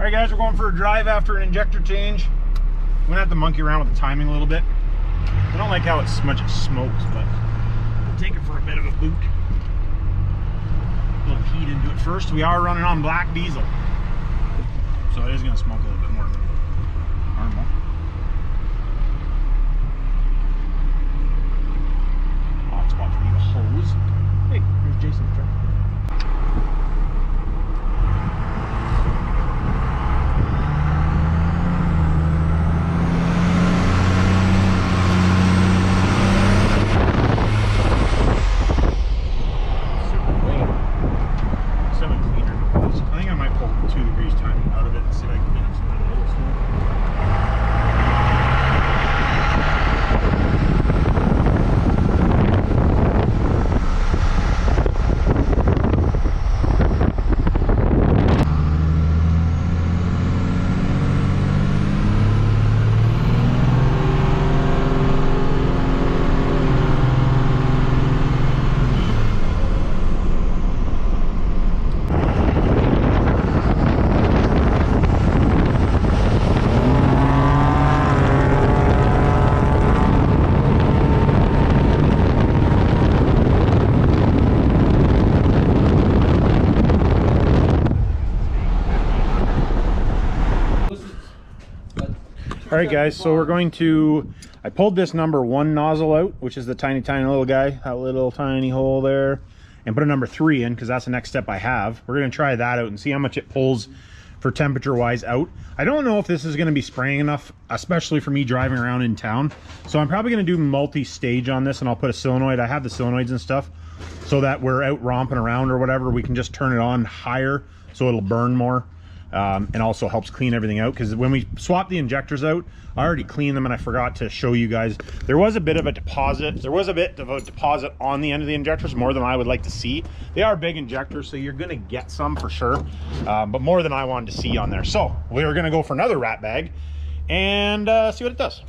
All right, guys, we're going for a drive after an injector change. I'm gonna have to monkey around with the timing a little bit. I don't like how it smokes, but we'll take it for a bit of a boot. A little heat into it first. We are running on black diesel, so it is gonna smoke a little bit more than normal. Hot spot for you, hose. Hey, here's Jason's truck. All right, guys, so we're going to, I pulled this number 1 nozzle out, which is the tiny little guy, that little tiny hole there, and put a number 3 in because that's the next step I have. We're going to try that out and see how much it pulls for temperature wise out. I don't know if this is going to be spraying enough, especially for me driving around in town. So I'm probably going to do multi-stage on this, and I'll put a solenoid. I have the solenoids and stuff so that we're out romping around or whatever, we can just turn it on higher so it'll burn more. And also helps clean everything out, because when we swap the injectors out, I already cleaned them and I forgot to show you guys. There was a bit of a deposit. On the end of the injectors, more than I would like to see. They are big injectors, so you're gonna get some for sure, but more than I wanted to see on there. So we're gonna go for another rat bag and see what it does.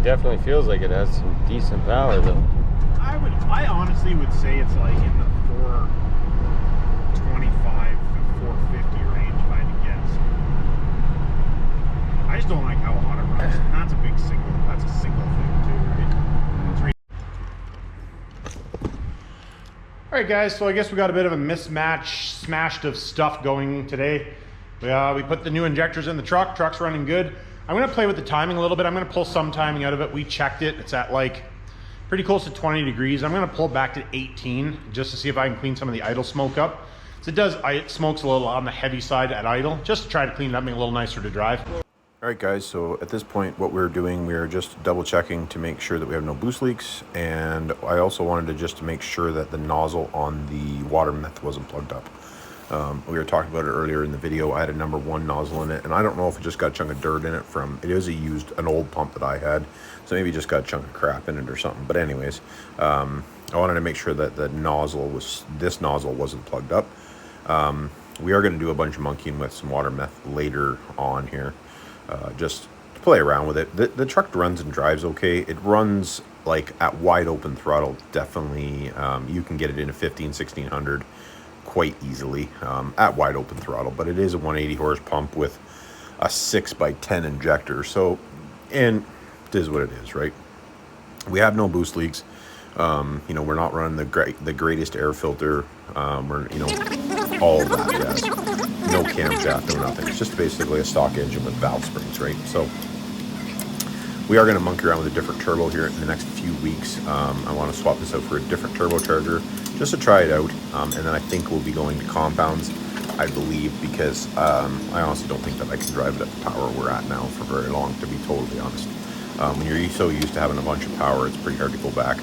Definitely feels like it has some decent power though. I honestly would say it's like in the 425 to 450 range if I had to guess. I just don't like how hot it runs. And that's a big single. That's a single thing too, right? All right, guys. So I guess we got a bit of a mismatch, smashed of stuff going today. We put the new injectors in the truck. Truck's running good. I'm gonna play with the timing a little bit. I'm gonna pull some timing out of it. We checked it. It's at like pretty close to 20 degrees. I'm gonna pull it back to 18 just to see if I can clean some of the idle smoke up. So it smokes a little on the heavy side at idle, just to try to clean it up, make it a little nicer to drive. All right, guys, so at this point, what we're doing, we're just double checking to make sure that we have no boost leaks. And I also wanted to just to make sure that the nozzle on the water meth wasn't plugged up. We were talking about it earlier in the video. I had a number 1 nozzle in it, and I don't know if it just got a chunk of dirt in it from, it is an old pump that I had, so maybe just got a chunk of crap in it or something. But anyways, I wanted to make sure that this nozzle wasn't plugged up. We are going to do a bunch of monkeying with some water meth later on here, just to play around with it. The truck runs and drives okay. It runs like at wide open throttle, definitely. You can get it into 1600 quite easily at wide open throttle, but it is a 180 horse pump with a 6x10 injector. So, and it is what it is, right? We have no boost leaks. You know, we're not running the greatest air filter. We're, you know, all of that jazz. No camshaft, no nothing. It's just basically a stock engine with valve springs, right? So we are going to monkey around with a different turbo here in the next few weeks. I want to swap this out for a different turbocharger just to try it out. And then I think we'll be going to compounds, I believe, because I honestly don't think that I can drive it at the power we're at now for very long, to be totally honest. When you're so used to having a bunch of power, it's pretty hard to go back.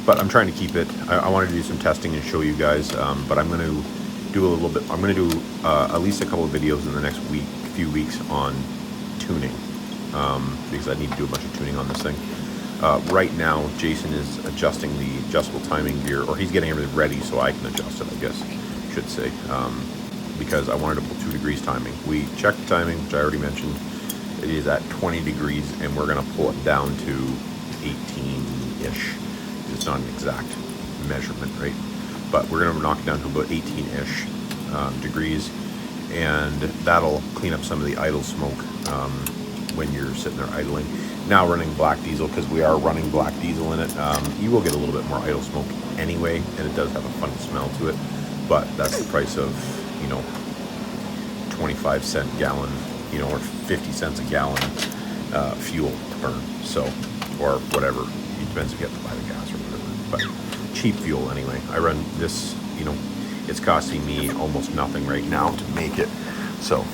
But I'm trying to keep it. I wanted to do some testing and show you guys, but I'm going to do a little bit. I'm going to do at least a couple of videos in the next few weeks on tuning, because I need to do a bunch of tuning on this thing. Right now, Jason is adjusting the adjustable timing gear, or he's getting everything ready so I can adjust it, I guess I should say, because I wanted to pull 2 degrees timing. We checked the timing, which I already mentioned. It is at 20 degrees, and we're going to pull it down to 18-ish. It's not an exact measurement, right? But we're going to knock it down to about 18-ish degrees, and that'll clean up some of the idle smoke when you're sitting there idling. Now running black diesel, because we are running black diesel in it, you will get a little bit more idle smoke anyway, and it does have a funny smell to it, but that's the price of, 25-cent gallon, or 50 cents a gallon fuel to burn, so, or whatever. It depends if you have to buy the gas or whatever, but cheap fuel anyway. I run this, it's costing me almost nothing right now to make it. So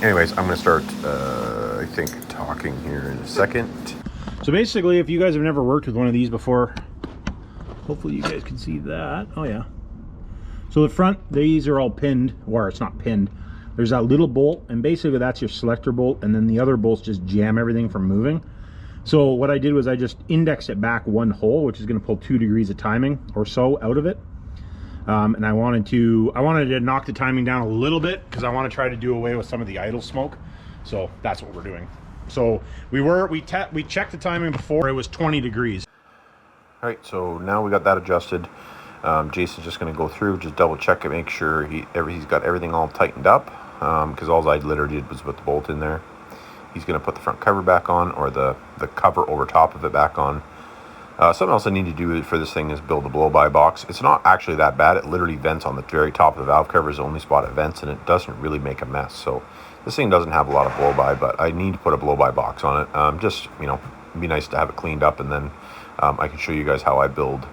anyways, I'm going to start, I think, talking here in a second. So basically, if you guys have never worked with one of these before, hopefully you guys can see that. Oh yeah. So the front, these are all pinned, or it's not pinned. There's that little bolt, and basically that's your selector bolt, and then the other bolts just jam everything from moving. So what I did was I just indexed it back 1 hole, which is going to pull 2 degrees of timing or so out of it. And I wanted to knock the timing down a little bit, because I want to try to do away with some of the idle smoke. So that's what we're doing. So we checked the timing before. It was 20 degrees. All right, so now we got that adjusted. Jason's just going to go through, just double check it, make sure he's got everything all tightened up, because all I literally did was put the bolt in there. He's going to put the front cover back on, or the cover over top of it back on. Something else I need to do for this thing is build a blow-by box. It's not actually that bad. It literally vents on the very top of the valve cover, is the only spot it vents, and it doesn't really make a mess. So this thing doesn't have a lot of blow-by, but I need to put a blow-by box on it. Just, it'd be nice to have it cleaned up, and then I can show you guys how I build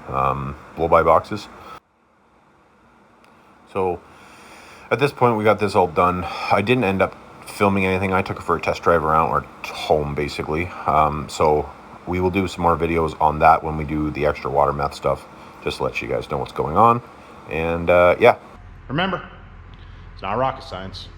blow-by boxes. So at this point, we got this all done. I didn't end up filming anything. I took it for a test drive around, or home basically. So we will do some more videos on that when we do the extra water meth stuff, just to let you guys know what's going on. And yeah. Remember, it's not rocket science.